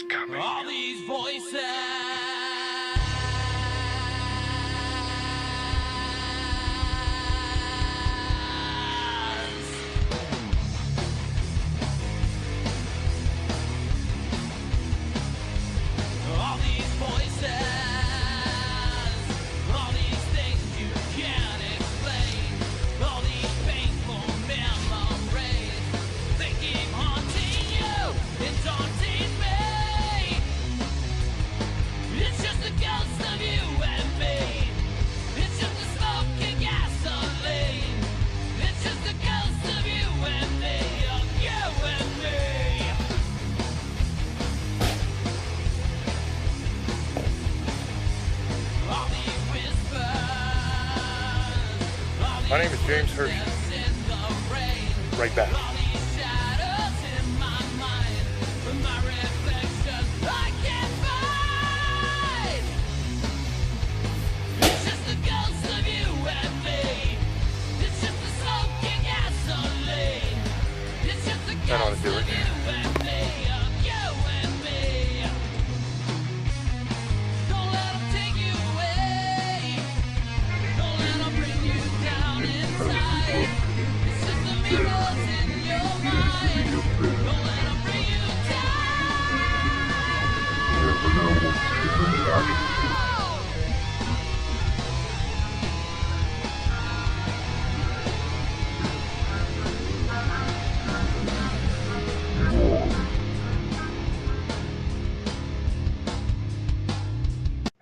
is coming. All these voices. All these voices. All these things you can't explain. All these painful memories. They keep haunting you and daunting me. It's just the ghost of you and me. It's just the smoke and gasoline. It's just the ghost of you and me. Of you and me. All these whispers. My name is James Hershey. Right back. All these shadows in my mind. But my reflection I can't find. It's just the ghost of you and me. It's just the smoke and gasoline. It's just the I know how ghost to do of it. you and me. Of you and me. Don't let 'em take you away. Don't let 'em bring you down inside. It's just the mirrors in your mind. Don't let 'em bring you down.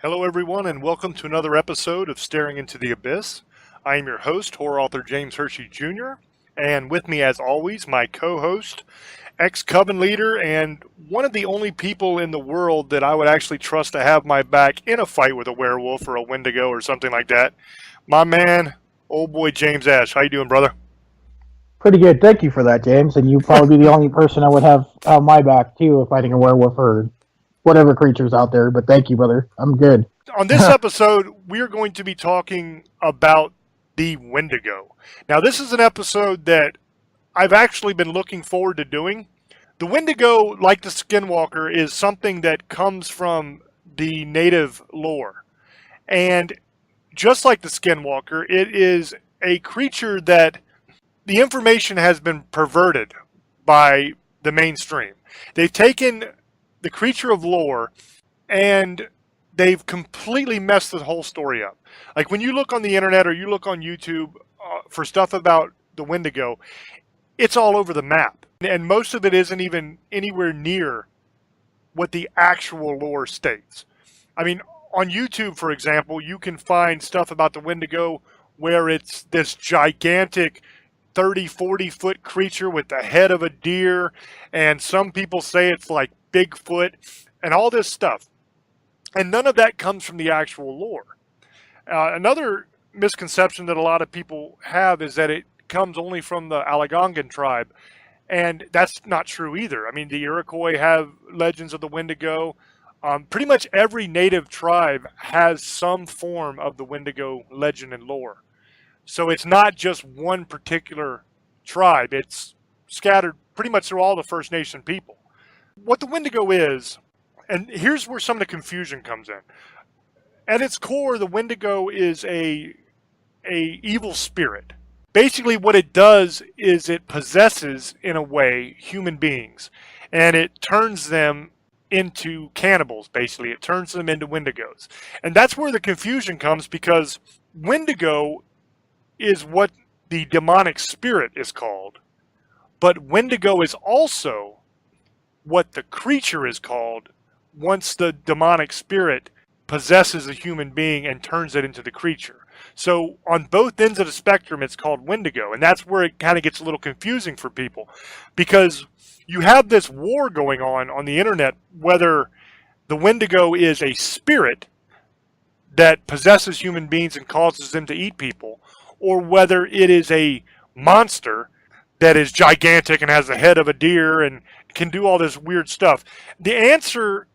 Hello, everyone, and welcome to another episode of Staring into the Abyss. I am your host, horror author James Hershey Jr., and with me, as always, my co-host, ex-coven leader, and one of the only people in the world that I would actually trust to have my back in a fight with a werewolf or a Wendigo or something like that, my man, old boy James Ash. How you doing, brother? Pretty good. Thank you for that, James. And you'd probably be the only person I would have on my back, too, if fighting a werewolf or whatever creature's out there. But thank you, brother. I'm good. On this episode, we are going to be talking about the Wendigo. Now, this is an episode that I've actually been looking forward to doing. The Wendigo, like the Skinwalker, is something that comes from the native lore. And just like the Skinwalker, it is a creature that the information has been perverted by the mainstream. They've taken the creature of lore and they've completely messed the whole story up. Like when you look on the internet or you look on YouTube for stuff about the Wendigo, it's all over the map. And most of it isn't even anywhere near what the actual lore states. I mean, on YouTube, for example, you can find stuff about the Wendigo where it's this gigantic 30, 40-foot creature with the head of a deer, and some people say it's like Bigfoot, and all this stuff. And none of that comes from the actual lore. Another misconception that a lot of people have is that it comes only from the Algonquin tribe, and that's not true either. I mean, the Iroquois have legends of the Wendigo. Pretty much every native tribe has some form of the Wendigo legend and lore. So it's not just one particular tribe. It's scattered pretty much through all the First Nation people. What the Wendigo is, and here's where some of the confusion comes in. At its core, the Wendigo is a evil spirit. Basically, what it does is it possesses, in a way, human beings, and it turns them into cannibals, basically. It turns them into Wendigos. And that's where the confusion comes, because Wendigo is what the demonic spirit is called, but Wendigo is also what the creature is called once the demonic spirit possesses a human being and turns it into the creature. So on both ends of the spectrum, it's called Wendigo, and that's where it kind of gets a little confusing for people, because you have this war going on the internet, whether the Wendigo is a spirit that possesses human beings and causes them to eat people, or whether it is a monster that is gigantic and has the head of a deer and can do all this weird stuff. The answer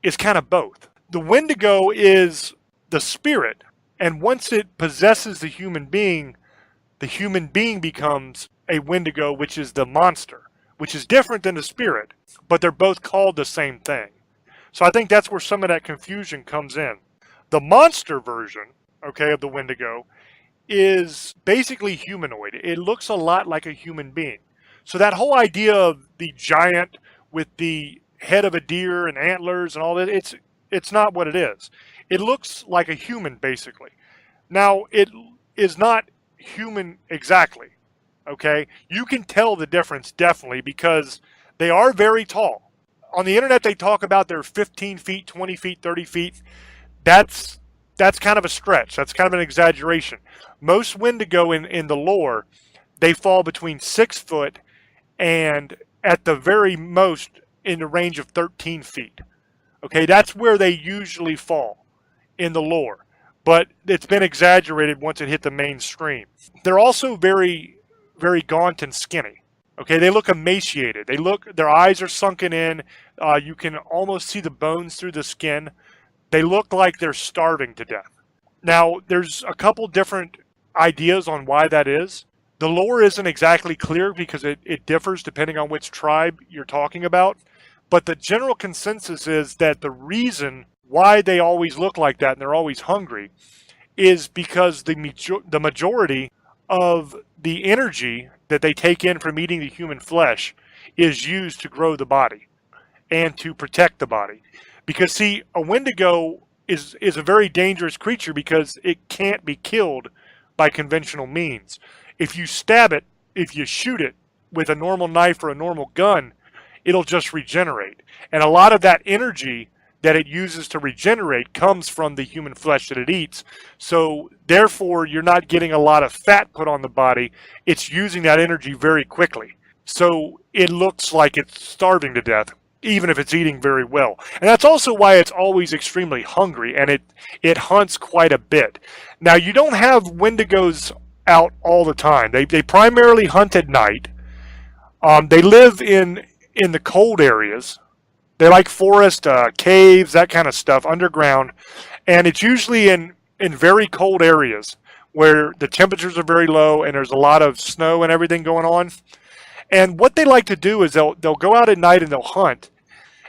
is kind of both. The Wendigo is the spirit, and once it possesses the human being becomes a Wendigo, which is the monster, which is different than the spirit, but they're both called the same thing. So I think that's where some of that confusion comes in. The monster version, okay, of the Wendigo is basically humanoid. It looks a lot like a human being. So that whole idea of the giant with the head of a deer and antlers and all that, it's not what it is. It looks like a human basically. Now it is not human exactly. Okay? You can tell the difference definitely because they are very tall. On the internet they talk about they're 15 feet, 20 feet, 30 feet. That's that's kind of a stretch. That's kind of an exaggeration. Most Wendigo in the lore, they fall between 6 foot and at the very most in the range of 13 feet. Okay, that's where they usually fall in the lore, but it's been exaggerated once it hit the mainstream. They're also very, very gaunt and skinny. Okay, they look emaciated. Their eyes are sunken in. You can almost see the bones through the skin. They look like they're starving to death. Now, there's a couple different ideas on why that is. The lore isn't exactly clear because it differs depending on which tribe you're talking about. But the general consensus is that the reason why they always look like that and they're always hungry is because the majority of the energy that they take in from eating the human flesh is used to grow the body and to protect the body. Because see, a Wendigo is a very dangerous creature because it can't be killed by conventional means. If you stab it, if you shoot it with a normal knife or a normal gun, it'll just regenerate. And a lot of that energy that it uses to regenerate comes from the human flesh that it eats. So therefore, you're not getting a lot of fat put on the body. It's using that energy very quickly. So it looks like it's starving to death, even if it's eating very well. And that's also why it's always extremely hungry, and it hunts quite a bit. Now, you don't have Wendigos out all the time. They primarily hunt at night. They live in the cold areas. They like forest, caves, that kind of stuff, underground. And it's usually in very cold areas where the temperatures are very low and there's a lot of snow and everything going on. And what they like to do is they'll go out at night and they'll hunt.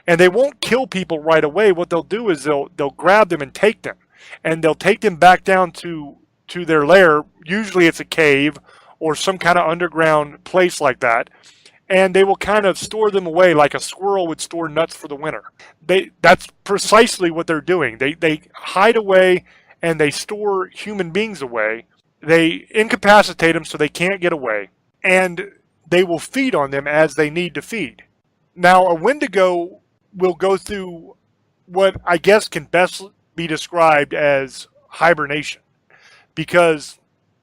And they won't kill people right away. What they'll do is they'll grab them and take them. And they'll take them back down to their lair. Usually it's a cave or some kind of underground place like that. And they will kind of store them away like a squirrel would store nuts for the winter. That's precisely what they're doing. They hide away and they store human beings away. They incapacitate them so they can't get away. And they will feed on them as they need to feed. Now, a Wendigo will go through what I guess can best be described as hibernation because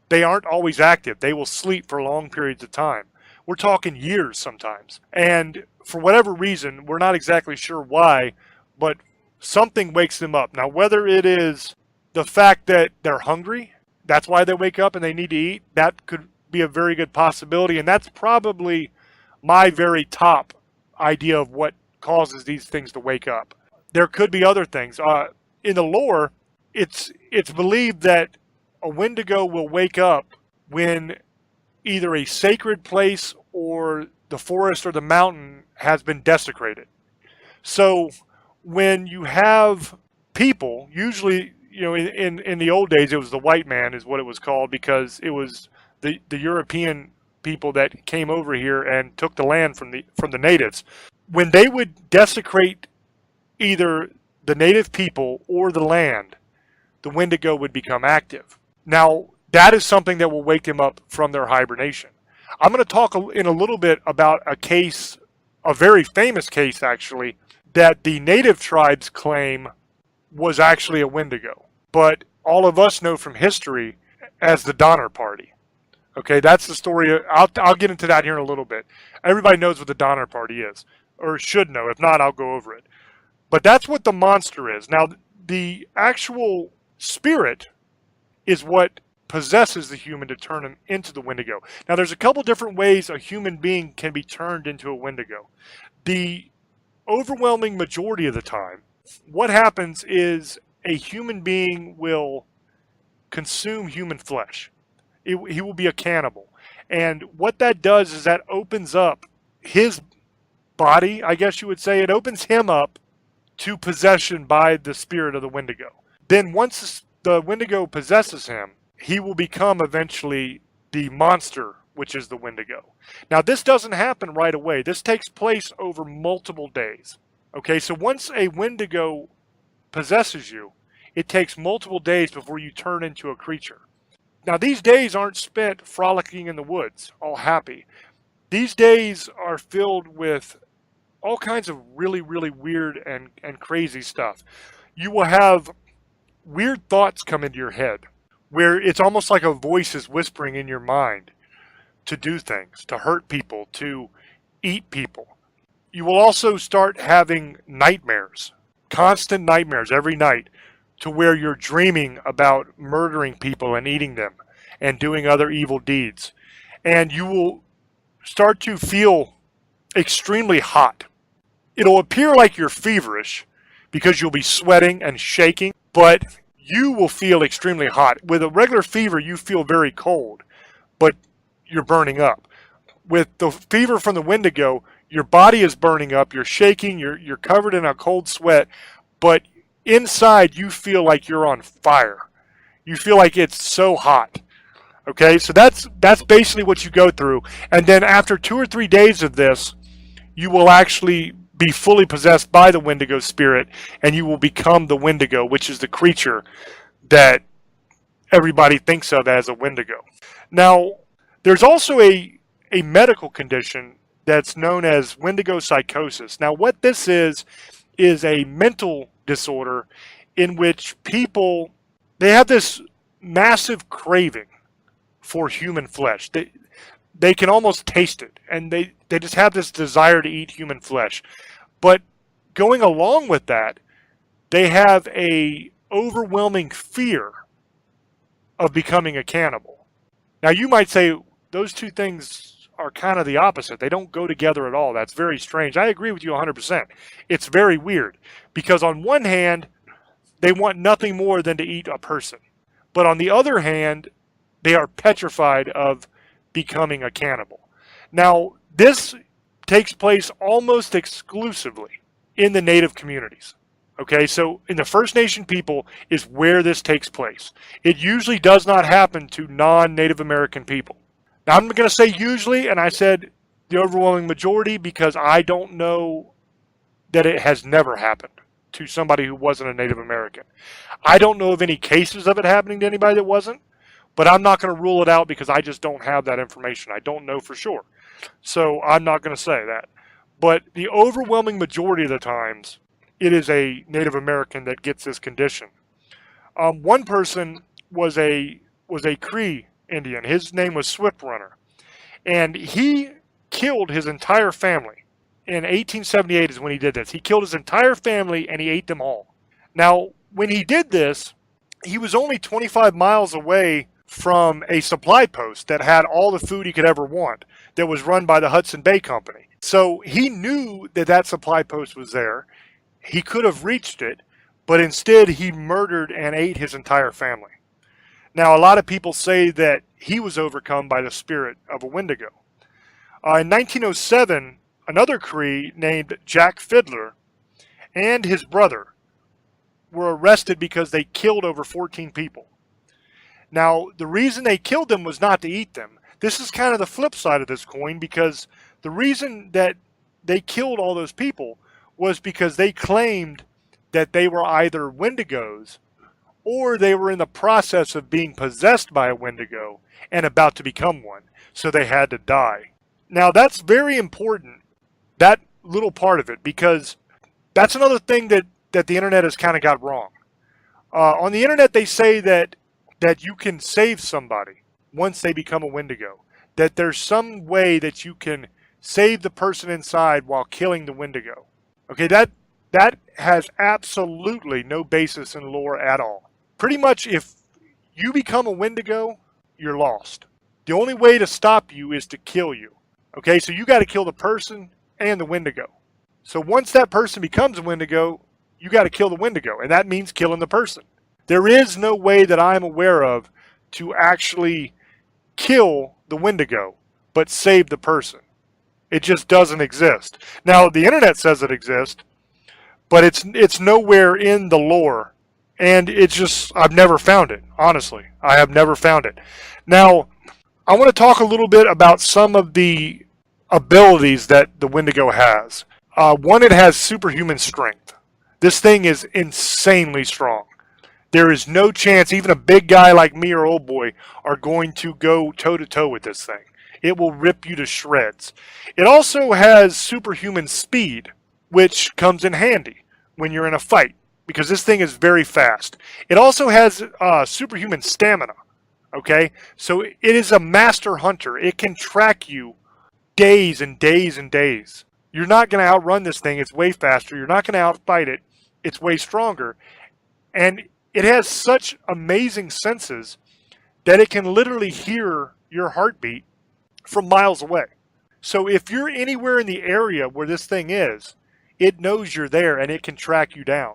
they aren't always active. They will sleep for long periods of time. We're talking years sometimes. And for whatever reason, we're not exactly sure why, but something wakes them up. Now, whether it is the fact that they're hungry, that's why they wake up and they need to eat, that could be a very good possibility. And that's probably my very top idea of what causes these things to wake up. There could be other things. In the lore, it's believed that a Wendigo will wake up when either a sacred place or the forest or the mountain has been desecrated. So when you have people, usually, in the old days, it was the white man is what it was called because it was the European people that came over here and took the land from the natives. When they would desecrate either the native people or the land, the Wendigo would become active. Now, that is something that will wake them up from their hibernation. I'm going to talk in a little bit about a case, a very famous case actually, that the native tribes claim was actually a Wendigo. But all of us know from history as the Donner Party. Okay, that's the story. I'll get into that here in a little bit. Everybody knows what the Donner Party is, or should know. If not, I'll go over it. But that's what the monster is. Now, the actual spirit is what possesses the human to turn him into the Wendigo. Now, there's a couple different ways a human being can be turned into a Wendigo. The overwhelming majority of the time, what happens is a human being will consume human flesh. He will be a cannibal. And what that does is that opens up his body, I guess you would say. It opens him up to possession by the spirit of the Wendigo. Then once the Wendigo possesses him, he will become eventually the monster, which is the Wendigo. Now, this doesn't happen right away. This takes place over multiple days. Okay, so once a Wendigo possesses you, it takes multiple days before you turn into a creature. Now, these days aren't spent frolicking in the woods, all happy. These days are filled with all kinds of really, really weird and crazy stuff. You will have weird thoughts come into your head where it's almost like a voice is whispering in your mind to do things, to hurt people, to eat people. You will also start having nightmares, constant nightmares every night, to where you're dreaming about murdering people and eating them and doing other evil deeds. And you will start to feel extremely hot. It'll appear like you're feverish because you'll be sweating and shaking, but you will feel extremely hot. With a regular fever, you feel very cold, but you're burning up. With the fever from the Wendigo, your body is burning up, you're shaking, you're covered in a cold sweat, but inside you feel like you're on fire. You feel like it's so hot. Okay, so that's basically what you go through. And then after 2 or 3 days of this, you will actually be fully possessed by the Wendigo spirit, and you will become the Wendigo, which is the creature that everybody thinks of as a Wendigo. Now, there's also a medical condition that's known as Wendigo psychosis. Now, what this is a mental disorder in which people, they have this massive craving for human flesh. They can almost taste it, and they just have this desire to eat human flesh. But going along with that, they have a overwhelming fear of becoming a cannibal. Now, you might say those two things are kind of the opposite. They don't go together at all. That's very strange. I agree with you 100%. It's very weird because on one hand, they want nothing more than to eat a person. But on the other hand, they are petrified of becoming a cannibal. Now, this takes place almost exclusively in the Native communities. Okay, so in the First Nation people is where this takes place. It usually does not happen to non-Native American people. Now, I'm going to say usually, and I said the overwhelming majority because I don't know that it has never happened to somebody who wasn't a Native American. I don't know of any cases of it happening to anybody that wasn't, but I'm not going to rule it out because I just don't have that information. I don't know for sure. So I'm not going to say that. But the overwhelming majority of the times, it is a Native American that gets this condition. One person was a Cree Indian. His name was Swift Runner. And he killed his entire family. In 1878 is when he did this. He killed his entire family and he ate them all. Now, when he did this, he was only 25 miles away from a supply post that had all the food he could ever want that was run by the Hudson Bay Company. So he knew that that supply post was there. He could have reached it, but instead he murdered and ate his entire family. Now, a lot of people say that he was overcome by the spirit of a Wendigo. In 1907, another Cree named Jack Fiddler and his brother were arrested because they killed over 14 people. Now, the reason they killed them was not to eat them. This is kind of the flip side of this coin because the reason that they killed all those people was because they claimed that they were either Wendigos or they were in the process of being possessed by a Wendigo and about to become one. So they had to die. Now, that's very important, that little part of it, because that's another thing that the internet has kind of got wrong. On the internet, they say that you can save somebody once they become a Wendigo. That there's some way that you can save the person inside while killing the Wendigo. Okay, that has absolutely no basis in lore at all. Pretty much if you become a Wendigo, you're lost. The only way to stop you is to kill you. Okay, so you got to kill the person and the Wendigo. So once that person becomes a Wendigo, you got to kill the Wendigo, and that means killing the person. There is no way that I'm aware of to actually kill the Wendigo, but save the person. It just doesn't exist. Now, the internet says it exists, but it's nowhere in the lore, and it's just I've never found it. Honestly, I have never found it. Now, I want to talk a little bit about some of the abilities that the Wendigo has. One, it has superhuman strength. This thing is insanely strong. There is no chance even a big guy like me or old boy are going to go toe to toe with this thing. It will rip you to shreds. It also has superhuman speed, which comes in handy when you're in a fight because this thing is very fast. It also has superhuman stamina. Okay, so it is a master hunter. It can track you days and days and days. You're not going to outrun this thing. It's way faster. You're not going to outfight it. It's way stronger. And it has such amazing senses that it can literally hear your heartbeat from miles away. So if you're anywhere in the area where this thing is, it knows you're there and it can track you down.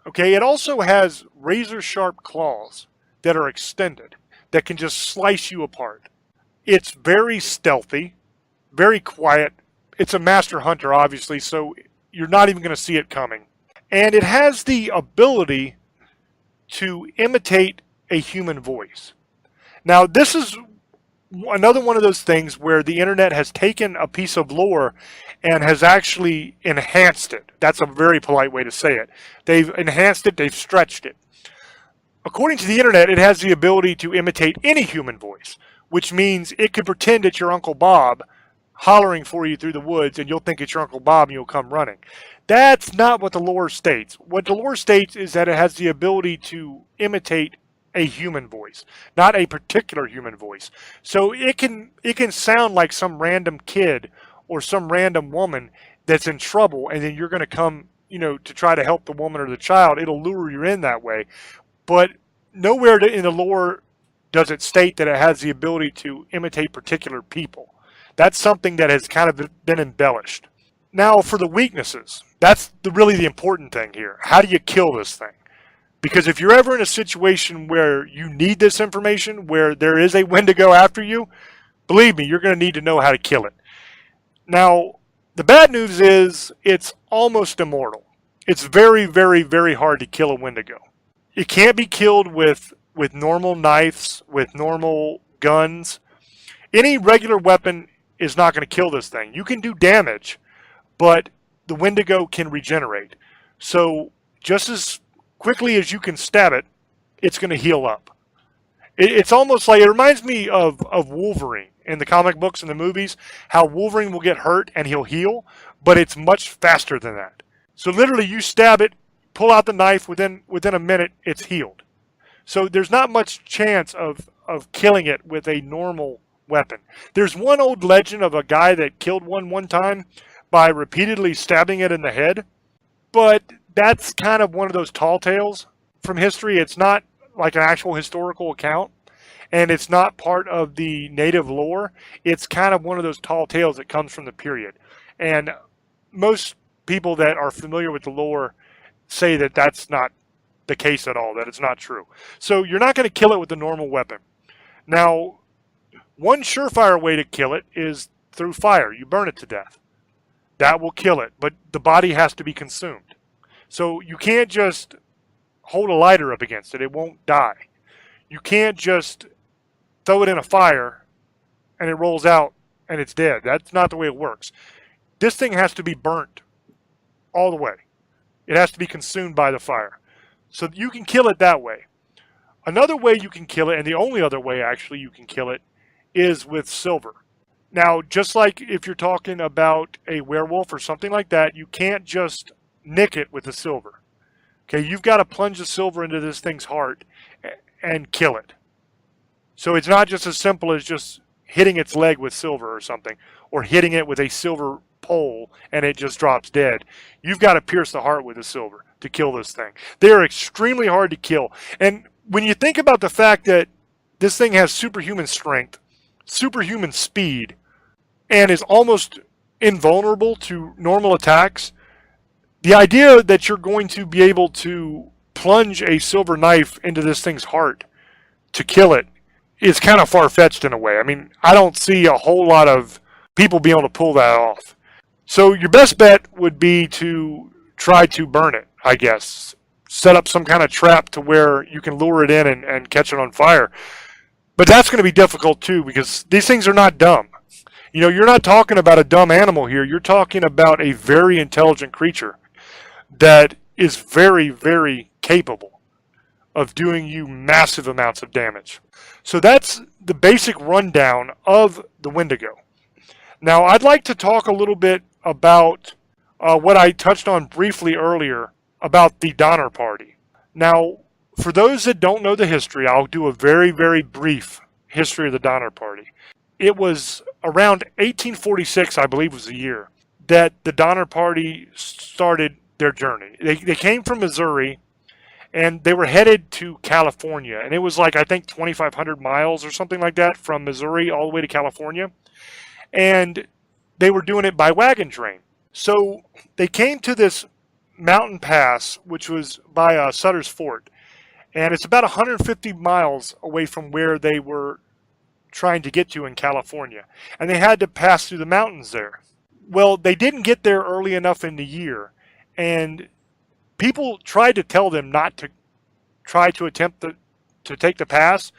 Okay, it also has razor sharp claws that are extended that can just slice you apart. It's very stealthy, very quiet. It's a master hunter, obviously, so you're not even going to see it coming. And it has the ability to imitate a human voice. Now, this is another one of those things where the internet has taken a piece of lore and has actually enhanced it. That's a very polite way to say it. They've enhanced it, they've stretched it. According to the internet, it has the ability to imitate any human voice, which means it could pretend it's your Uncle Bob hollering for you through the woods, and you'll think it's your Uncle Bob and you'll come running. That's not what the lore states. What the lore states is that it has the ability to imitate a human voice, not a particular human voice. So it can sound like some random kid or some random woman that's in trouble, and then you're going to come, to try to help the woman or the child. It'll lure you in that way. But nowhere in the lore does it state that it has the ability to imitate particular people. That's something that has kind of been embellished. Now, for the weaknesses, that's really the important thing here. How do you kill this thing? Because if you're ever in a situation where you need this information, where there is a Wendigo after you, believe me, you're going to need to know how to kill it. Now, the bad news is it's almost immortal. It's very, very, very hard to kill a Wendigo. It can't be killed with normal knives, with normal guns. Any regular weapon is not going to kill this thing. You can do damage, but the Wendigo can regenerate. So just as quickly as you can stab it, it's going to heal up. It's almost like, it reminds me of Wolverine in the comic books and the movies, how Wolverine will get hurt and he'll heal, but it's much faster than that. So literally you stab it, pull out the knife, within a minute, it's healed. So there's not much chance of killing it with a normal weapon. There's one old legend of a guy that killed one time by repeatedly stabbing it in the head, but that's kind of one of those tall tales from history. It's not like an actual historical account, and it's not part of the native lore. It's kind of one of those tall tales that comes from the period. And most people that are familiar with the lore say that that's not the case at all, that it's not true. So you're not going to kill it with a normal weapon. Now, one surefire way to kill it is through fire. You burn it to death. That will kill it, but the body has to be consumed. So you can't just hold a lighter up against it. It won't die. You can't just throw it in a fire and it rolls out and it's dead. That's not the way it works. This thing has to be burnt all the way. It has to be consumed by the fire. So you can kill it that way. Another way you can kill it, and the only other way actually you can kill it, is with silver. Now, just like if you're talking about a werewolf or something like that, you can't just nick it with the silver. Okay, you've got to plunge the silver into this thing's heart and kill it. So it's not just as simple as just hitting its leg with silver or something, or hitting it with a silver pole and it just drops dead. You've got to pierce the heart with the silver to kill this thing. They are extremely hard to kill. And when you think about the fact that this thing has superhuman strength, superhuman speed, and is almost invulnerable to normal attacks, the idea that you're going to be able to plunge a silver knife into this thing's heart to kill it is kind of far-fetched in a way. I mean, I don't see a whole lot of people being able to pull that off. So your best bet would be to try to burn it, I guess. Set up some kind of trap to where you can lure it in and catch it on fire. But that's going to be difficult too because these things are not dumb. You know, you're not talking about a dumb animal here. You're talking about a very intelligent creature that is very, very capable of doing you massive amounts of damage. So that's the basic rundown of the Wendigo. Now, I'd like to talk a little bit about what I touched on briefly earlier about the Donner Party. Now, for those that don't know the history, I'll do a very, very brief history of the Donner Party. It was around 1846, I believe was the year, that the Donner Party started their journey. They came from Missouri, and they were headed to California. And it was like, I think, 2,500 miles or something like that from Missouri all the way to California. And they were doing it by wagon train. So they came to this mountain pass, which was by Sutter's Fort. And it's about 150 miles away from where they were trying to get to in California. And they had to pass through the mountains there. Well, they didn't get there early enough in the year. And people tried to tell them not to try to attempt to take the pass.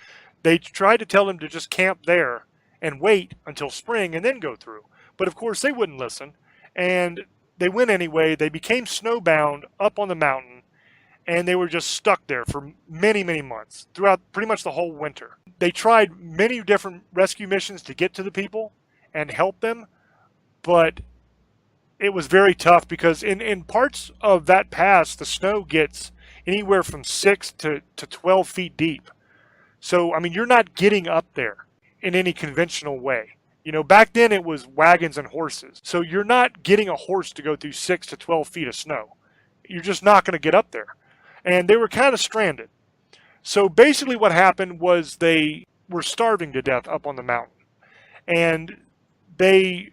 They tried to tell them to just camp there and wait until spring and then go through. But of course they wouldn't listen. And they went anyway. They became snowbound up on the mountain. And they were just stuck there for many, many months, throughout pretty much the whole winter. They tried many different rescue missions to get to the people and help them, but it was very tough because in parts of that pass, the snow gets anywhere from 6 to 12 feet deep. So, I mean, you're not getting up there in any conventional way. You know, back then it was wagons and horses. So you're not getting a horse to go through 6 to 12 feet of snow. You're just not going to get up there. And they were kind of stranded. So basically what happened was they were starving to death up on the mountain. And they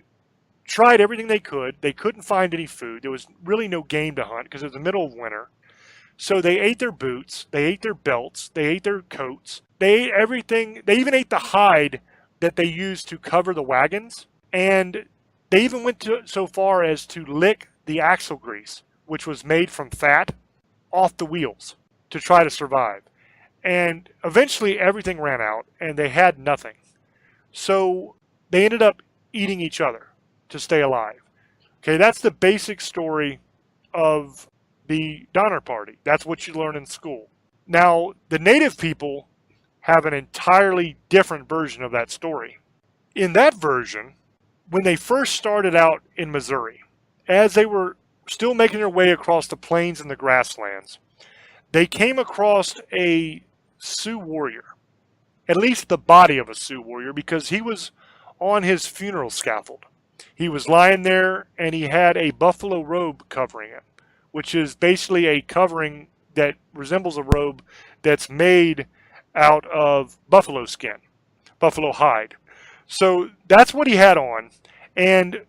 tried everything they could. They couldn't find any food. There was really no game to hunt because it was the middle of winter. So they ate their boots. They ate their belts. They ate their coats. They ate everything. They even ate the hide that they used to cover the wagons. And they even went so far as to lick the axle grease, which was made from fat, off the wheels to try to survive. And eventually everything ran out and they had nothing. So they ended up eating each other to stay alive. Okay, that's the basic story of the Donner Party. That's what you learn in school. Now, the native people have an entirely different version of that story. In that version, when they first started out in Missouri, as they were still making their way across the plains and the grasslands, they came across a Sioux warrior, at least the body of a Sioux warrior, because he was on his funeral scaffold. He was lying there and he had a buffalo robe covering him, which is basically a covering that resembles a robe that's made out of buffalo skin, buffalo hide. So that's what he had on. And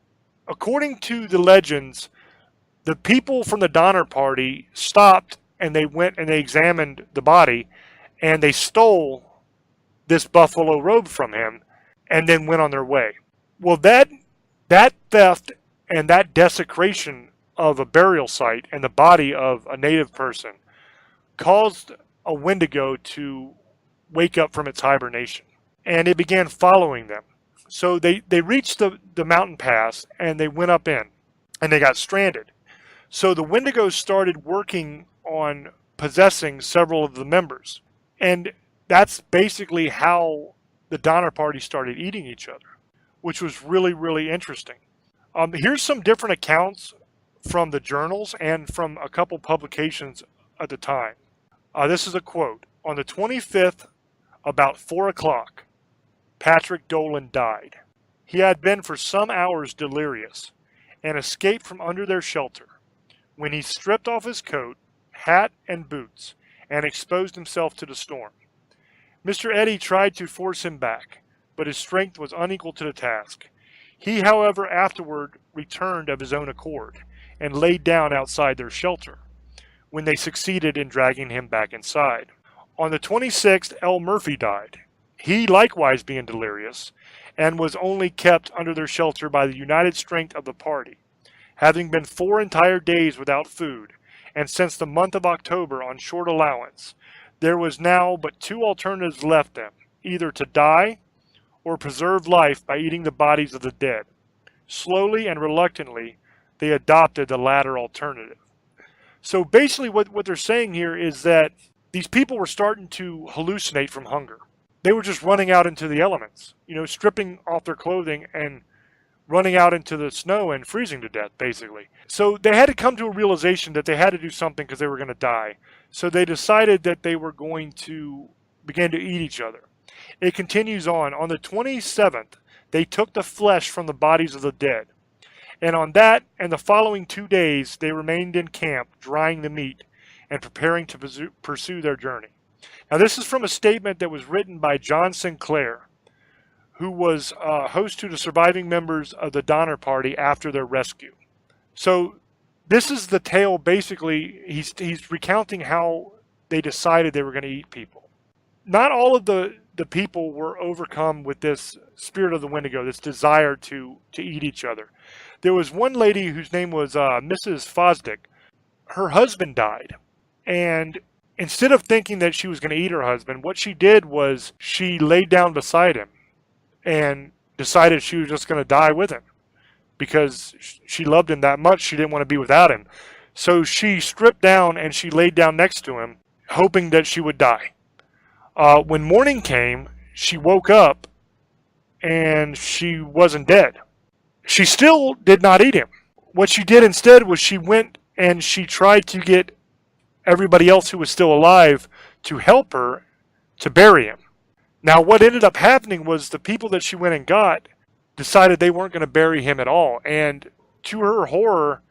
according to the legends, the people from the Donner Party stopped and they went and they examined the body and they stole this buffalo robe from him and then went on their way. Well, that theft and that desecration of a burial site and the body of a native person caused a Wendigo to wake up from its hibernation, and it began following them. So they reached the mountain pass and they went up in and they got stranded. So the Wendigos started working on possessing several of the members. And that's basically how the Donner Party started eating each other, which was really, really interesting. Here's some different accounts from the journals and from a couple publications at the time. This is a quote. On the 25th, about 4 o'clock, Patrick Dolan died. He had been for some hours delirious and escaped from under their shelter, when he stripped off his coat, hat, and boots, and exposed himself to the storm. Mr. Eddy tried to force him back, but his strength was unequal to the task. He, however, afterward returned of his own accord, and laid down outside their shelter, when they succeeded in dragging him back inside. On the 26th, L. Murphy died, he likewise being delirious, and was only kept under their shelter by the united strength of the party. having been 4 entire days without food, and since the month of October on short allowance, there was now but 2 alternatives left them, either to die or preserve life by eating the bodies of the dead. Slowly and reluctantly, they adopted the latter alternative. So basically what they're saying here is that these people were starting to hallucinate from hunger. They were just running out into the elements, stripping off their clothing and running out into the snow and freezing to death, basically. So they had to come to a realization that they had to do something because they were going to die. So they decided that they were going to begin to eat each other. It continues on. On the 27th, they took the flesh from the bodies of the dead. And on that and the following 2 days, they remained in camp, drying the meat and preparing to pursue their journey. Now, this is from a statement that was written by John Sinclair, who was host to the surviving members of the Donner Party after their rescue. So this is the tale. Basically, he's recounting how they decided they were going to eat people. Not all of the people were overcome with this spirit of the Wendigo, this desire to eat each other. There was one lady whose name was Mrs. Fosdick. Her husband died, and instead of thinking that she was going to eat her husband, what she did was she laid down beside him and decided she was just going to die with him because she loved him that much. She didn't want to be without him. So she stripped down and she laid down next to him, hoping that she would die. When morning came, she woke up and she wasn't dead. She still did not eat him. What she did instead was she went and she tried to get everybody else who was still alive to help her to bury him. Now, what ended up happening was the people that she went and got decided they weren't going to bury him at all. And to her horror,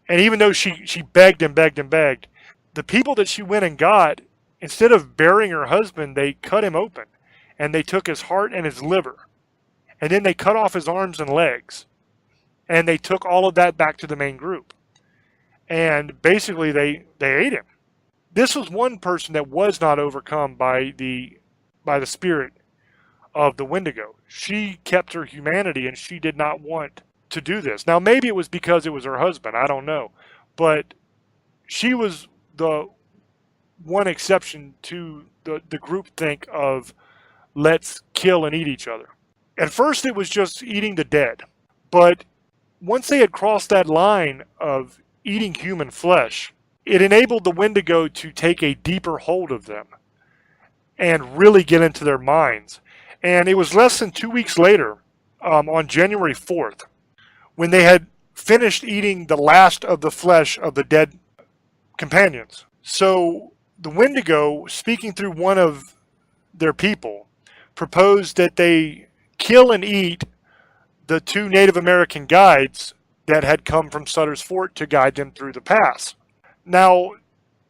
and even though she begged and begged and begged, the people that she went and got, instead of burying her husband, they cut him open. And they took his heart and his liver. And then they cut off his arms and legs. And they took all of that back to the main group. And basically they ate him. This was one person that was not overcome by the spirit of the Wendigo. She kept her humanity and she did not want to do this. Now, maybe it was because it was her husband. I don't know. But she was the one exception to the group think of let's kill and eat each other. At first, it was just eating the dead. But once they had crossed that line of eating human flesh, it enabled the Wendigo to take a deeper hold of them and really get into their minds. And it was less than 2 weeks later, on January 4th, when they had finished eating the last of the flesh of the dead companions. So the Wendigo, speaking through one of their people, proposed that they kill and eat the 2 Native American guides that had come from Sutter's Fort to guide them through the pass. Now,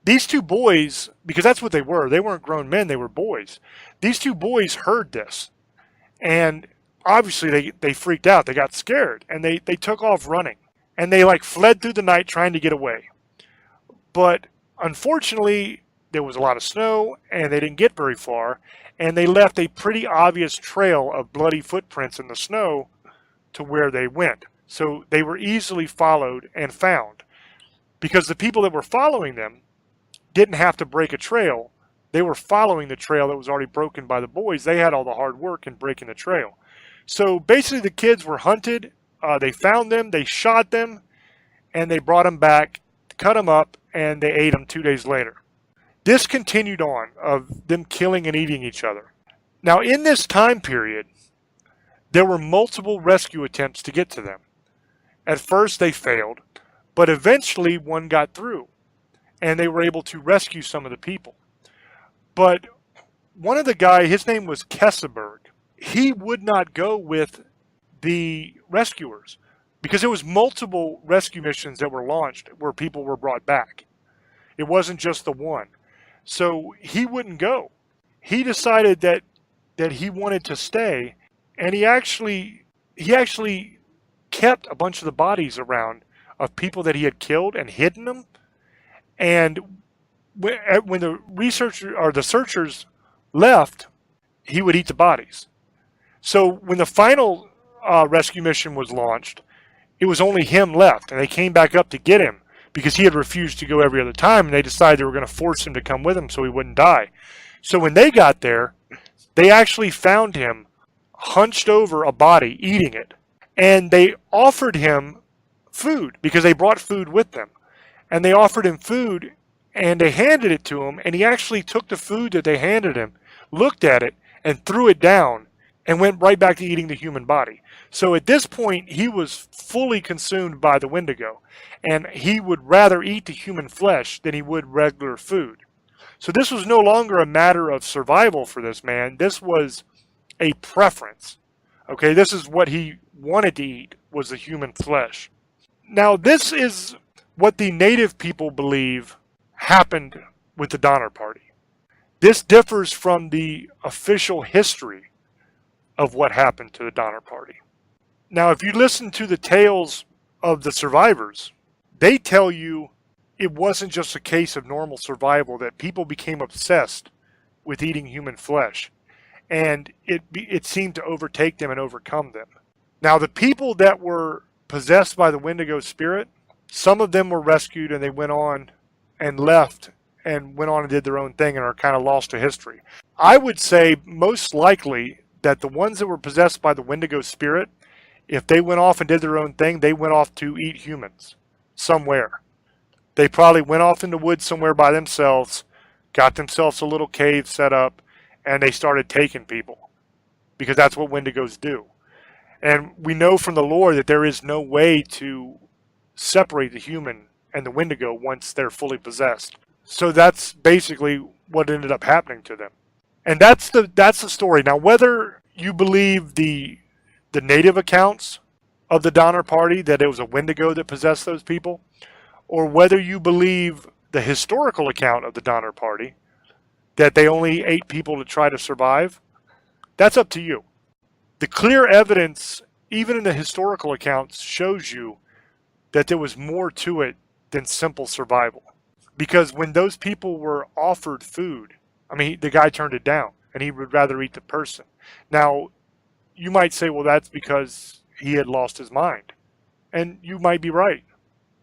these 2 boys, because that's what they weren't grown men, they were boys. These 2 boys heard this, and obviously they freaked out, they got scared, and they took off running. And they fled through the night trying to get away. But unfortunately, there was a lot of snow, and they didn't get very far, and they left a pretty obvious trail of bloody footprints in the snow to where they went. So they were easily followed and found. Because the people that were following them didn't have to break a trail. They were following the trail that was already broken by the boys. They had all the hard work in breaking the trail. So basically the kids were hunted. They found them, they shot them, and they brought them back, cut them up, and they ate them 2 days later. This continued on of them killing and eating each other. Now in this time period, there were multiple rescue attempts to get to them. At first they failed, but eventually one got through, and they were able to rescue some of the people. But one of the guys, his name was Kesseberg, he would not go with the rescuers because there was multiple rescue missions that were launched where people were brought back. It wasn't just the one. So he wouldn't go. He decided that he wanted to stay, and he actually kept a bunch of the bodies around of people that he had killed and hidden them. And when the researchers or the searchers left, he would eat the bodies. So when the final rescue mission was launched, it was only him left, and they came back up to get him because he had refused to go every other time, and they decided they were going to force him to come with them so he wouldn't die. So when they got there, they actually found him hunched over a body, eating it. And they offered him food because they brought food with them. And they offered him food, and they handed it to him, and he actually took the food that they handed him, looked at it, and threw it down, and went right back to eating the human body. So at this point, he was fully consumed by the Wendigo, and he would rather eat the human flesh than he would regular food. So this was no longer a matter of survival for this man. This was a preference. Okay, this is what he wanted to eat, was the human flesh. Now, this is what the native people believe happened with the Donner Party. This differs from the official history of what happened to the Donner Party. Now, if you listen to the tales of the survivors, they tell you it wasn't just a case of normal survival, that people became obsessed with eating human flesh, and it seemed to overtake them and overcome them. Now, the people that were possessed by the Wendigo spirit, some of them were rescued and they went on and left and went on and did their own thing and are kind of lost to history. I would say most likely that the ones that were possessed by the Wendigo spirit, if they went off and did their own thing, they went off to eat humans somewhere. They probably went off in the woods somewhere by themselves, got themselves a little cave set up, and they started taking people, because that's what Wendigos do. And we know from the lore that there is no way to separate the human and the Wendigo once they're fully possessed. So that's basically what ended up happening to them. And that's the story. Now, whether you believe the native accounts of the Donner Party, that it was a Wendigo that possessed those people, or whether you believe the historical account of the Donner Party, that they only ate people to try to survive, that's up to you. The clear evidence, even in the historical accounts, shows you that there was more to it than simple survival. Because when those people were offered food, I mean, the guy turned it down, and he would rather eat the person. Now, you might say, well, that's because he had lost his mind. And you might be right.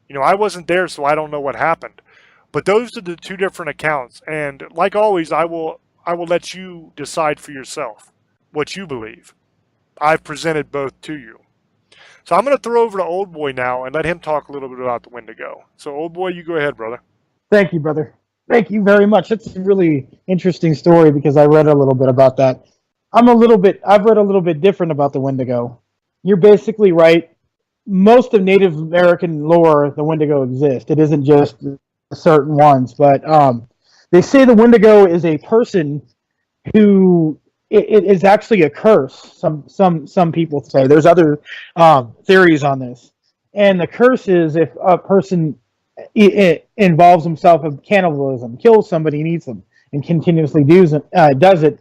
You know, I wasn't there, so I don't know what happened. But those are the two different accounts. And like always, I will let you decide for yourself what you believe. I've presented both to you. So I'm going to throw over to Old Boy now and let him talk a little bit about the Wendigo. So Old Boy, you go ahead, brother. Thank you, brother. Thank you very much. It's a really interesting story because I read a little bit about that. I've read a little bit different about the Wendigo. You're basically right. Most of Native American lore, the Wendigo exists. It isn't just certain ones, but they say the Wendigo is a person who it is actually a curse. Some people say there's other theories on this, and the curse is if a person involves himself in cannibalism, kills somebody and eats them, and continuously does it.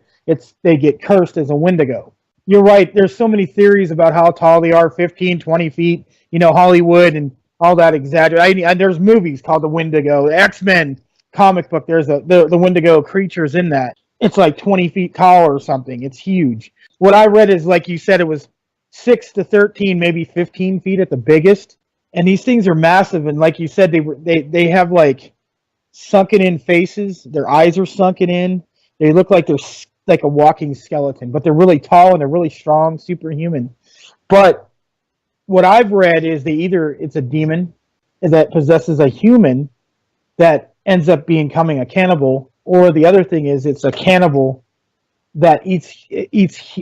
They get cursed as a Wendigo. You're right. There's so many theories about how tall they are, 15, 20 feet. You know, Hollywood and all that exaggerated. There's movies called The Wendigo. The X-Men comic book, there's the Wendigo creatures in that. It's like 20 feet tall or something. It's huge. What I read is, like you said, it was 6 to 13, maybe 15 feet at the biggest. And these things are massive. And like you said, they have like sunken in faces. Their eyes are sunken in. They look like they're like a walking skeleton, but they're really tall and they're really strong, superhuman. But what I've read is it's a demon that possesses a human that ends up becoming a cannibal, or the other thing is it's a cannibal that eats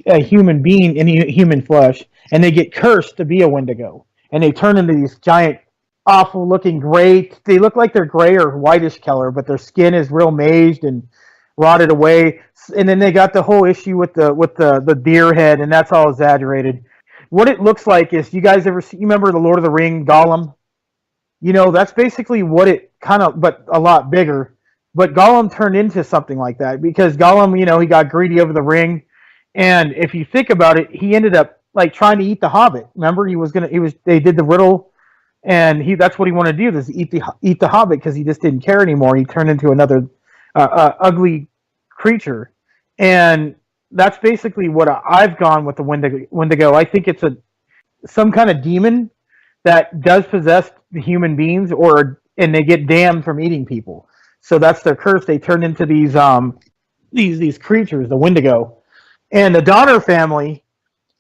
a human being in human flesh, and they get cursed to be a Wendigo, and they turn into these giant, awful-looking gray. They look like they're gray or whitish color, but their skin is real maged and rotted away. And then they got the whole issue with the deer head, and that's all exaggerated. What it looks like is, you guys ever see? You remember the Lord of the Ring Gollum? You know, that's basically what it kind of, but a lot bigger. But Gollum turned into something like that because Gollum, you know, he got greedy over the ring, and if you think about it, he ended up like trying to eat the Hobbit. Remember, they did the riddle, and that's what he wanted to do, is eat the Hobbit, because he just didn't care anymore. He turned into another ugly creature, and that's basically what I've gone with the Wendigo. I think it's some kind of demon that does possess the human beings, and they get damned from eating people. So that's their curse. They turn into these creatures, the Wendigo. And the Donner family,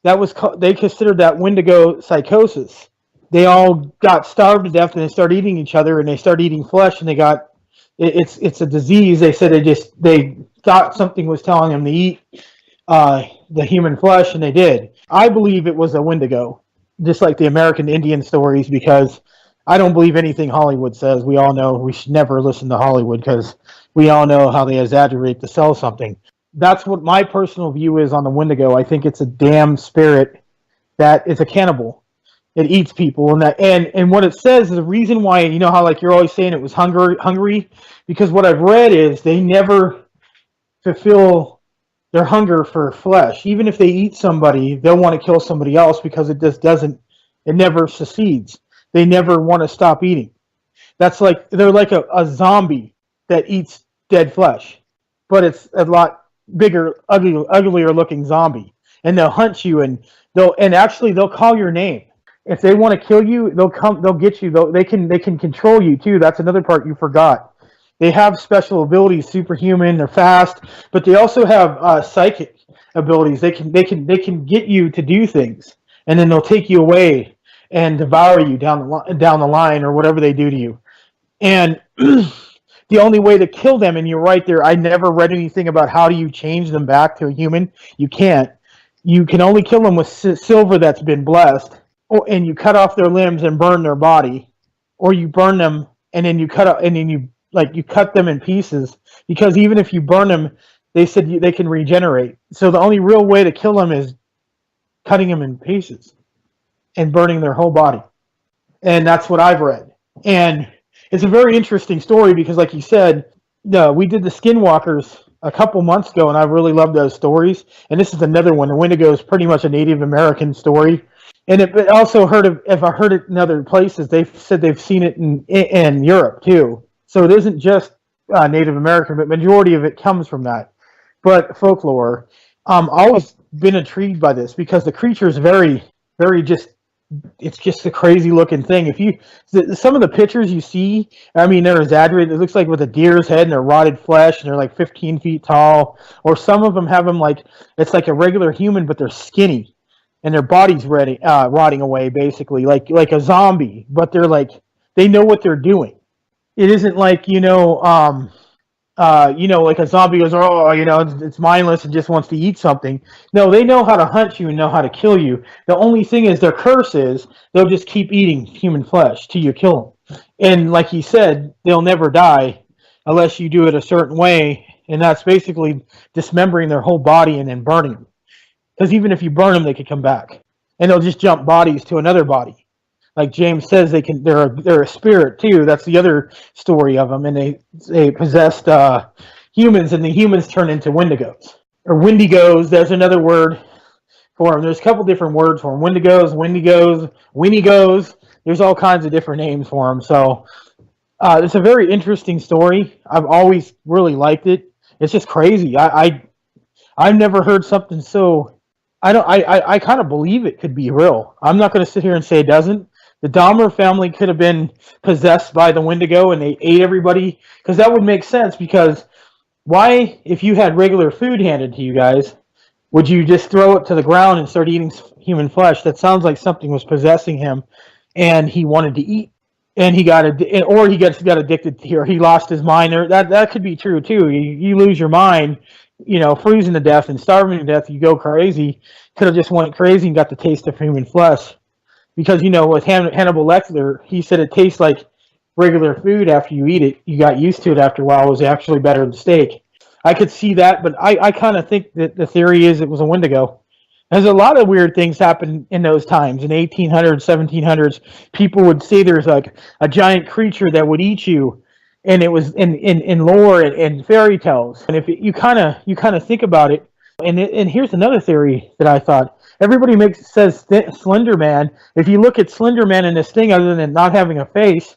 they considered that Wendigo psychosis. They all got starved to death, and they started eating each other, and they started eating flesh, and it's a disease. They said they thought something was telling them to eat the human flesh, and they did. I believe it was a Wendigo, just like the American Indian stories, because I don't believe anything Hollywood says. We all know we should never listen to Hollywood because we all know how they exaggerate to sell something. That's what my personal view is on the Wendigo. I think it's a damn spirit that is a cannibal. It eats people, and what it says is the reason why, you know how like you're always saying it was hungry, because what I've read is they never fulfill their hunger for flesh. Even if they eat somebody, they'll want to kill somebody else because it never succeeds. They never want to stop eating. They're like a zombie that eats dead flesh, but it's a lot bigger, uglier looking zombie, and they'll hunt you, and they'll call your name. If they want to kill you, they'll get you. They can control you too. That's another part you forgot. They have special abilities, superhuman. They're fast, but they also have psychic abilities. They can get you to do things, and then they'll take you away and devour you down the line, or whatever they do to you. And the only way to kill them, and you're right there, I never read anything about how do you change them back to a human. You can't. You can only kill them with silver that's been blessed, and you cut off their limbs and burn their body, or you burn them and then you cut them in pieces, because even if you burn them, they said they can regenerate. So the only real way to kill them is cutting them in pieces and burning their whole body. And that's what I've read. And it's a very interesting story because, like you said, we did the Skinwalkers a couple months ago, and I really love those stories. And this is another one. The Wendigo is pretty much a Native American story. And it also if I heard it in other places, they've said they've seen it in Europe too. So it isn't just Native American, but majority of it comes from that. But folklore, I've always been intrigued by this because the creature is very, very it's just a crazy looking thing. Some of the pictures you see, I mean, they're exaggerated. It looks like with a deer's head and they're rotted flesh and they're like 15 feet tall. Or some of them have them it's like a regular human, but they're skinny. And their body's rotting away, basically, like a zombie. But they know what they're doing. It isn't like like a zombie goes, it's mindless and just wants to eat something. No, they know how to hunt you and know how to kill you. The only thing is their curse is they'll just keep eating human flesh till you kill them. And like he said, they'll never die unless you do it a certain way, and that's basically dismembering their whole body and then burning them. Because even if you burn them, they could come back, and they'll just jump bodies to another body. Like James says, they're a spirit too. That's the other story of them, and they possessed humans, and the humans turn into Wendigos or Wendigos. There's another word for them. There's a couple different words for them: Wendigos. There's all kinds of different names for them. So it's a very interesting story. I've always really liked it. It's just crazy. I've never heard something so. I kind of believe it could be real. I'm not going to sit here and say it doesn't. The Dahmer family could have been possessed by the Wendigo and they ate everybody, because that would make sense. Because why, if you had regular food handed to you guys, would you just throw it to the ground and start eating human flesh? That sounds like something was possessing him, and he wanted to eat, and he got addicted to, or he lost his mind. Or that could be true too. You lose your mind. Freezing to death and starving to death, you go crazy. Could have just went crazy and got the taste of human flesh. Because, with Hannibal Lecter, he said it tastes like regular food after you eat it. You got used to it after a while. It was actually better than steak. I could see that, but I kind of think that the theory is it was a Wendigo. There's a lot of weird things happen in those times. In 1800s, 1700s, people would say there's like a giant creature that would eat you. And it was in lore and fairy tales. And if you kind of think about it, and here's another theory that I thought. Everybody says Slender Man. If you look at Slender Man in this thing, other than not having a face,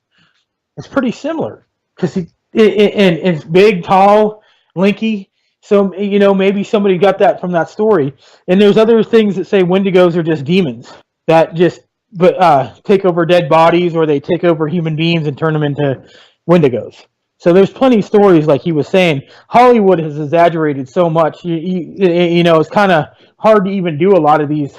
it's pretty similar. Because it's big, tall, lanky. So, maybe somebody got that from that story. And there's other things that say Wendigos are just demons that just but take over dead bodies, or they take over human beings and turn them into Wendigos. So there's plenty of stories, like he was saying. Hollywood has exaggerated so much. You know, it's kind of hard to even do a lot of these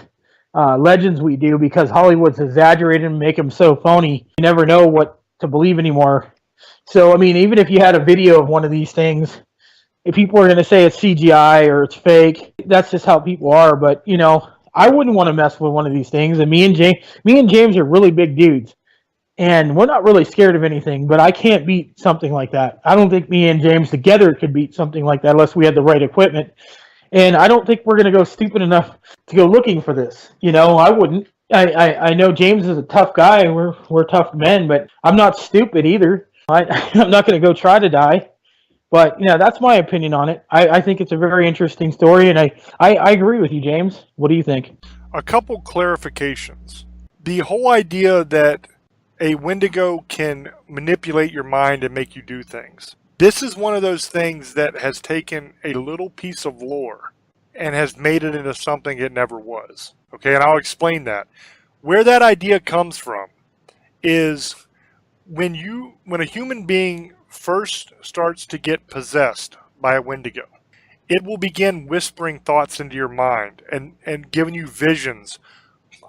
legends we do, because Hollywood's exaggerated and make them so phony. You never know what to believe anymore. So, I mean, even if you had a video of one of these things, if people are going to say it's CGI or it's fake, that's just how people are. But, you know, I wouldn't want to mess with one of these things. And me and James are really big dudes, and we're not really scared of anything. But I can't beat something like that. I don't think me and James together could beat something like that unless we had the right equipment. And I don't think we're going to go stupid enough to go looking for this. You know, I wouldn't. I know James is a tough guy. We're tough men, but I'm not stupid either. I'm not going to go try to die. But, you know, that's my opinion on it. I think it's a very interesting story, and I agree with you, James. What do you think? A couple clarifications. The whole idea that a Wendigo can manipulate your mind and make you do things. This is one of those things that has taken a little piece of lore and has made it into something it never was. Okay, and I'll explain that. Where that idea comes from is when a human being first starts to get possessed by a Wendigo, it will begin whispering thoughts into your mind and giving you visions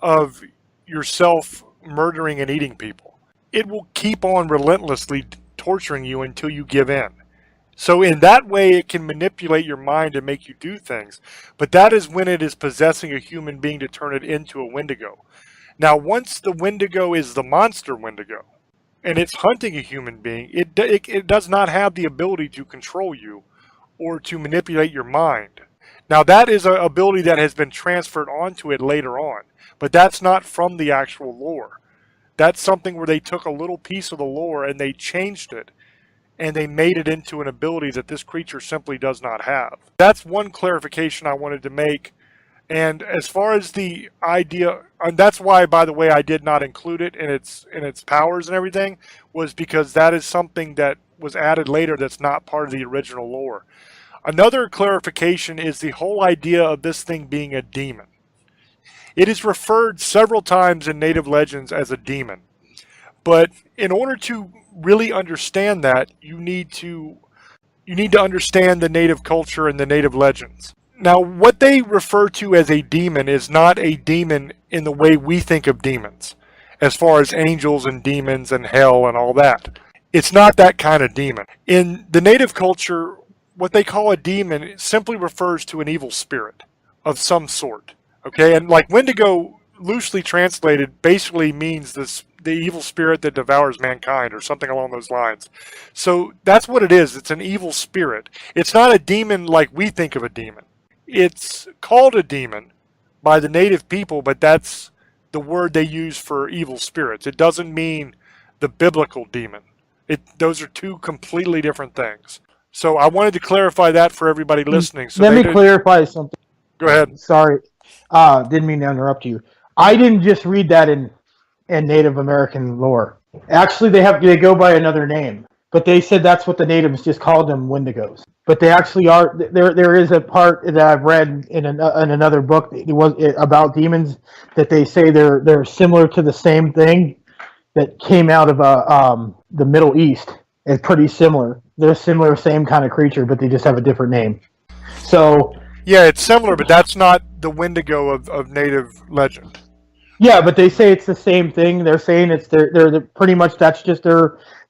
of yourself murdering and eating people. It will keep on relentlessly torturing you until you give in. So in that way, it can manipulate your mind and make you do things. But that is when it is possessing a human being to turn it into a Wendigo. Now, once the Wendigo is the monster Wendigo, and it's hunting a human being, it does not have the ability to control you or to manipulate your mind. Now, that is an ability that has been transferred onto it later on, but that's not from the actual lore. That's something where they took a little piece of the lore and they changed it, and they made it into an ability that this creature simply does not have. That's one clarification I wanted to make. And as far as the idea, and that's why, by the way, I did not include it in its powers and everything, was because that is something that was added later that's not part of the original lore. Another clarification is the whole idea of this thing being a demon. It is referred several times in native legends as a demon. But in order to really understand that, you need to understand the native culture and the native legends. Now, what they refer to as a demon is not a demon in the way we think of demons, as far as angels and demons and hell and all that. It's not that kind of demon. In the native culture, what they call a demon simply refers to an evil spirit of some sort. Okay, and like Wendigo, loosely translated, basically means the evil spirit that devours mankind, or something along those lines. So that's what it is. It's an evil spirit. It's not a demon like we think of a demon. It's called a demon by the native people, but that's the word they use for evil spirits. It doesn't mean the biblical demon. Those are two completely different things. So I wanted to clarify that for everybody listening. So Let me clarify something. Go ahead. Sorry, didn't mean to interrupt you. I didn't just read that in Native American lore. Actually, they go by another name, but they said that's what the natives just called them, Wendigos. But they actually are. There is a part that I've read in another book about demons that they say they're similar to the same thing that came out of the Middle East. It's pretty similar. They're similar, same kind of creature, but they just have a different name. So yeah, it's similar, but that's not the Wendigo of native legend. Yeah, but they say it's the same thing. They're saying they're pretty much that's just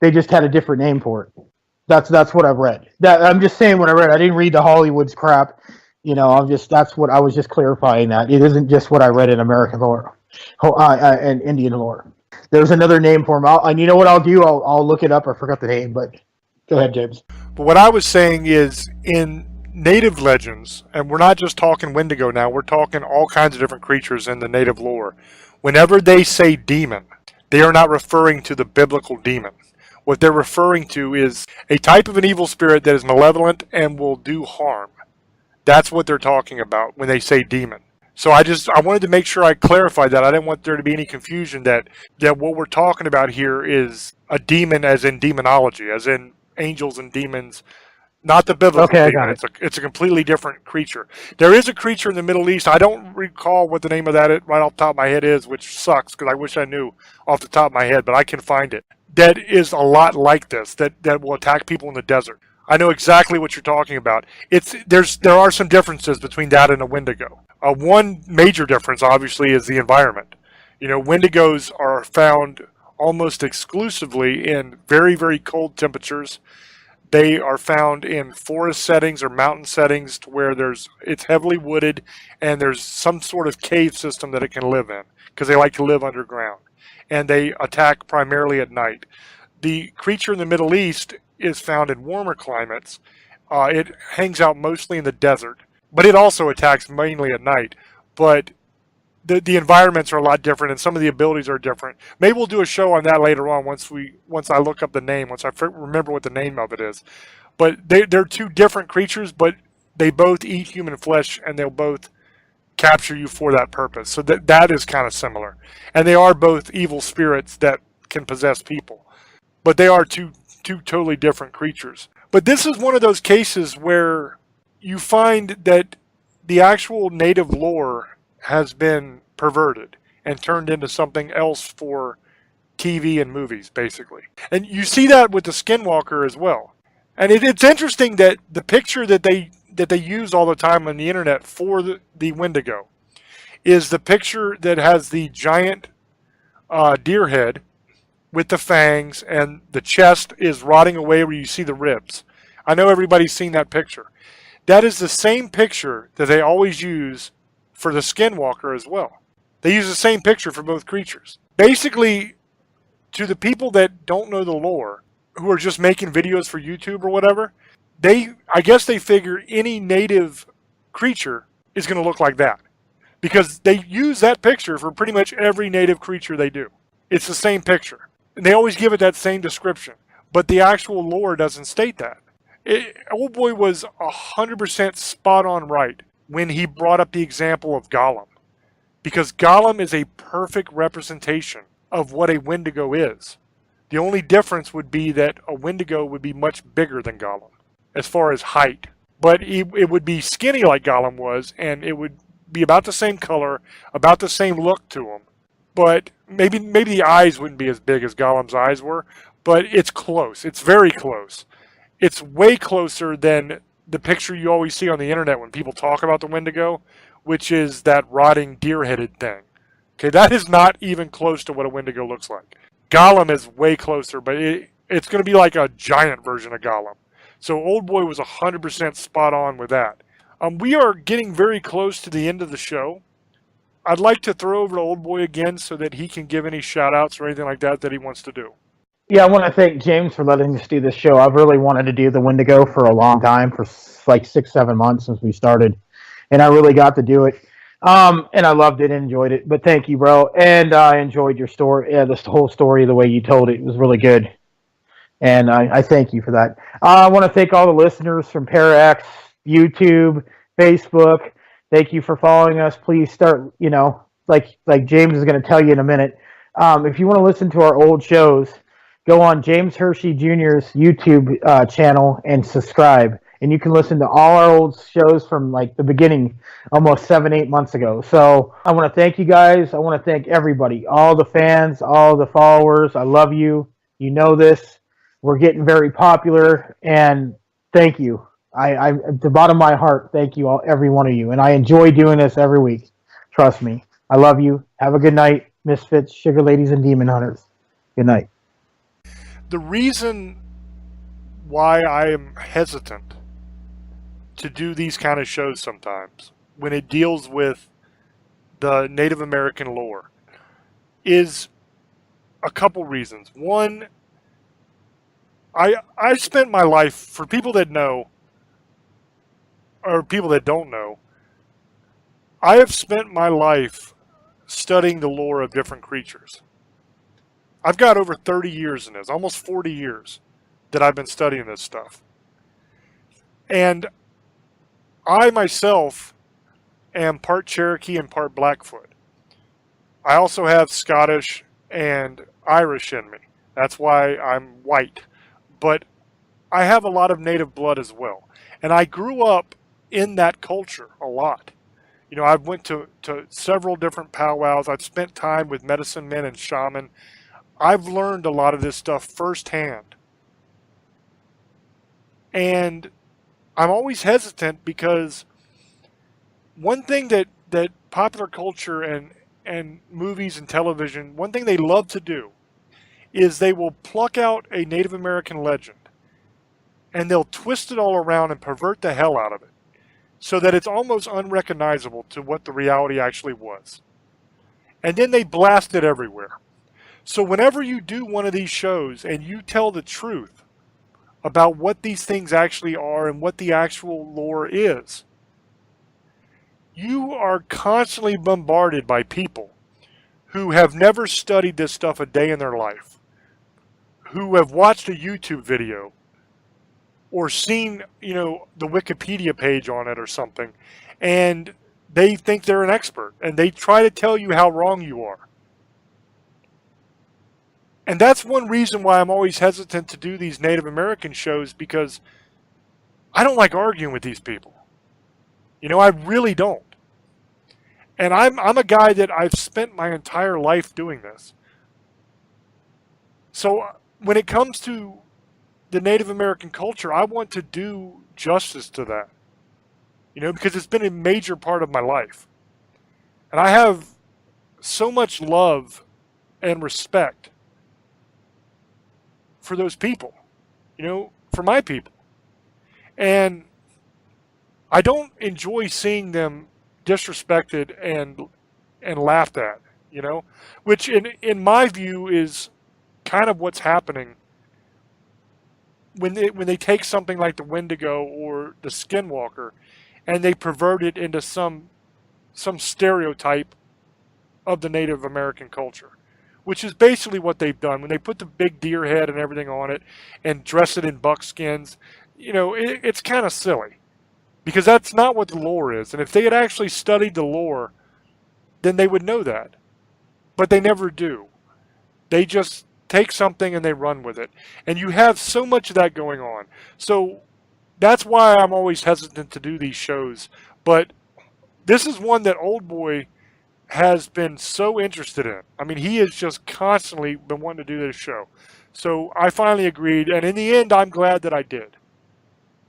they just had a different name for it. That's what I've read. I'm just saying what I read. I didn't read the Hollywood's crap. You know, that's what I was just clarifying. That it isn't just what I read in American lore, and Indian lore. There's another name for them. And you know what I'll do? I'll look it up. I forgot the name, but go ahead, James. But what I was saying is in native legends, and we're not just talking Wendigo now, we're talking all kinds of different creatures in the native lore. Whenever they say demon, they are not referring to the biblical demon. What they're referring to is a type of an evil spirit that is malevolent and will do harm. That's what they're talking about when they say demon. So I wanted to make sure I clarified that. I didn't want there to be any confusion that what we're talking about here is a demon as in demonology, as in angels and demons Not the biblical Okay, I demon. got it. It's a completely different creature. There is a creature in the Middle East. I don't recall what the name of that right off the top of my head is, which sucks because I wish I knew off the top of my head, but I can find it. That is a lot like this. That will attack people in the desert. I know exactly what you're talking about. There are some differences between that and a Wendigo. One major difference, obviously, is the environment. Wendigos are found almost exclusively in very, very cold temperatures. They are found in forest settings or mountain settings to where it's heavily wooded and there's some sort of cave system that it can live in because they like to live underground. And they attack primarily at night. The creature in the Middle East is found in warmer climates. It hangs out mostly in the desert, but it also attacks mainly at night. But the environments are a lot different and some of the abilities are different. Maybe we'll do a show on that later on once I look up the name, once I remember what the name of it is. But they're two different creatures, but they both eat human flesh and they'll both capture you for that purpose. So that is kind of similar. And they are both evil spirits that can possess people. But they are two totally different creatures. But this is one of those cases where you find that the actual native lore has been perverted and turned into something else for TV and movies, basically. And you see that with the Skinwalker as well. And it's interesting that the picture that they use all the time on the internet for the Wendigo is the picture that has the giant deer head with the fangs and the chest is rotting away where you see the ribs. I know everybody's seen that picture. That is the same picture that they always use for the Skinwalker as well. They use the same picture for both creatures. Basically, to the people that don't know the lore, who are just making videos for YouTube or whatever, I guess they figure any native creature is going to look like that. Because they use that picture for pretty much every native creature they do. It's the same picture. And they always give it that same description. But the actual lore doesn't state that. Old boy was 100% spot on right when he brought up the example of Gollum. Because Gollum is a perfect representation of what a Wendigo is. The only difference would be that a Wendigo would be much bigger than Gollum as far as height. But it would be skinny like Gollum was, and it would be about the same color, about the same look to him. But maybe the eyes wouldn't be as big as Gollum's eyes were, but it's close. It's very close. It's way closer than the picture you always see on the internet when people talk about the Wendigo, which is that rotting deer-headed thing. Okay, that is not even close to what a Wendigo looks like. Gollum is way closer, but it's going to be like a giant version of Gollum. So Old Boy was 100% spot on with that. We are getting very close to the end of the show. I'd like to throw over to Old Boy again so that he can give any shout-outs or anything like that he wants to do. Yeah, I want to thank James for letting us do this show. I've really wanted to do the Wendigo for a long time, for like 6-7 months since we started, and I really got to do it. And I loved it and enjoyed it. But thank you, bro. And I enjoyed your story, this whole story, the way you told it. It was really good. And I thank you for that. I want to thank all the listeners from Parax, YouTube, Facebook. Thank you for following us. Please start, like James is going to tell you in a minute. If you want to listen to our old shows, go on James Hershey Jr.'s YouTube channel and subscribe. And you can listen to all our old shows from like the beginning, almost 7-8 months ago. So I want to thank you guys. I want to thank everybody, all the fans, all the followers. I love you. You know this. We're getting very popular, and thank you. I at the bottom of my heart, thank you all, every one of you. And I enjoy doing this every week. Trust me. I love you. Have a good night, Misfits, Sugar Ladies, and Demon Hunters. Good night. The reason why I am hesitant to do these kind of shows sometimes when it deals with the Native American lore is a couple reasons. One, I spent my life, for people that know or people that don't know, I have spent my life studying the lore of different creatures. I've got over 30 years in this, almost 40 years that I've been studying this stuff. And I myself am part Cherokee and part Blackfoot. I also have Scottish and Irish in me. That's why I'm white. But I have a lot of native blood as well. And I grew up in that culture a lot. You know, I've went to several different powwows. I've spent time with medicine men and shaman. I've learned a lot of this stuff firsthand. And I'm always hesitant because one thing that popular culture and movies and television, one thing they love to do is they will pluck out a Native American legend and they'll twist it all around and pervert the hell out of it so that it's almost unrecognizable to what the reality actually was. And then they blast it everywhere. So whenever you do one of these shows and you tell the truth about what these things actually are and what the actual lore is, you are constantly bombarded by people who have never studied this stuff a day in their life, who have watched a YouTube video or seen, you know, the Wikipedia page on it or something, and they think they're an expert and they try to tell you how wrong you are. And that's one reason why I'm always hesitant to do these Native American shows, because I don't like arguing with these people. You know, I really don't. And I'm a guy that I've spent my entire life doing this. So when it comes to the Native American culture, I want to do justice to that. You know, because it's been a major part of my life. And I have so much love and respect for those people, you know, for my people. And I don't enjoy seeing them disrespected and laughed at, you know, which in my view is kind of what's happening when they take something like the Wendigo or the Skinwalker and they pervert it into some stereotype of the Native American culture, which is basically what they've done when they put the big deer head and everything on it and dress it in buckskins. You know, it's kind of silly because that's not what the lore is. And if they had actually studied the lore, then they would know that. But they never do. They just take something and they run with it. And you have so much of that going on. So that's why I'm always hesitant to do these shows. But this is one that Old Boy has been so interested in. I mean, he has just constantly been wanting to do this show. So I finally agreed. And in the end, I'm glad that I did.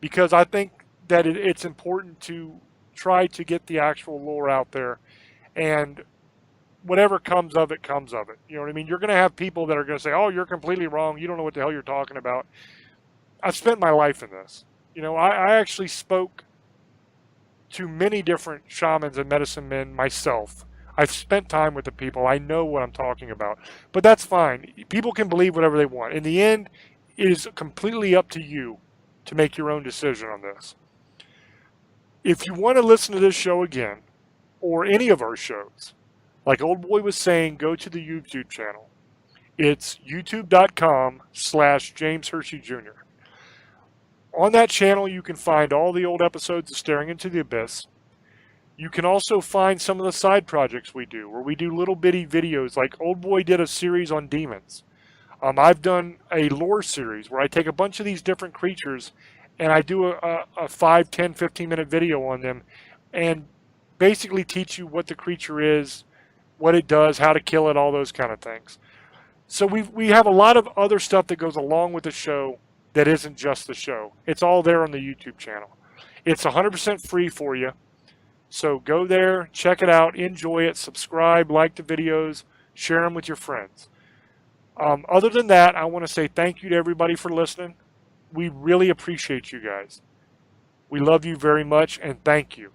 Because I think that it's important to try to get the actual lore out there. And whatever comes of it, comes of it. You know what I mean? You're going to have people that are going to say, oh, you're completely wrong. You don't know what the hell you're talking about. I've spent my life in this. You know, I actually spoke to many different shamans and medicine men myself. I've spent time with the people. I know what I'm talking about. But that's fine. People can believe whatever they want. In the end, it is completely up to you to make your own decision on this. If you want to listen to this show again, or any of our shows, like Old Boy was saying, go to the YouTube channel. It's youtube.com/James Hershey Jr. On that channel, you can find all the old episodes of Staring into the Abyss. You can also find some of the side projects we do, where we do little bitty videos, like Old Boy did a series on demons. I've done a lore series where I take a bunch of these different creatures and I do a 5, 10, 15-minute video on them and basically teach you what the creature is, what it does, how to kill it, all those kind of things. So we have a lot of other stuff that goes along with the show that isn't just the show. It's all there on the YouTube channel. It's 100% free for you. So go there, check it out, enjoy it, subscribe, like the videos, share them with your friends. Other than that, I want to say thank you to everybody for listening. We really appreciate you guys. We love you very much, and thank you.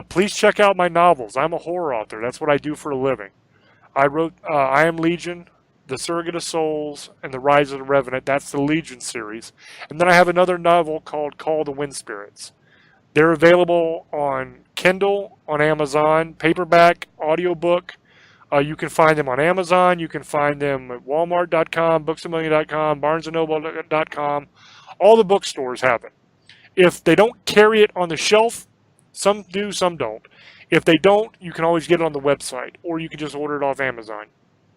Please check out my novels. I'm a horror author. That's what I do for a living. I wrote I Am Legion, The Surrogate of Souls, and The Rise of the Revenant. That's the Legion series. And then I have another novel called Call the Wind Spirits. They're available on Kindle, on Amazon, paperback, audiobook. You can find them on Amazon. You can find them at Walmart.com, Booksamillion.com, BarnesandNoble.com. All the bookstores have it. If they don't carry it on the shelf, some do, some don't. If they don't, you can always get it on the website, or you can just order it off Amazon.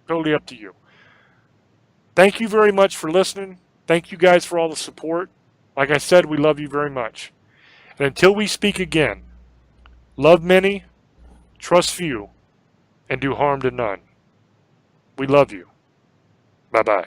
Totally up to you. Thank you very much for listening. Thank you guys for all the support. Like I said, we love you very much. And until we speak again, love many, trust few, and do harm to none. We love you. Bye-bye.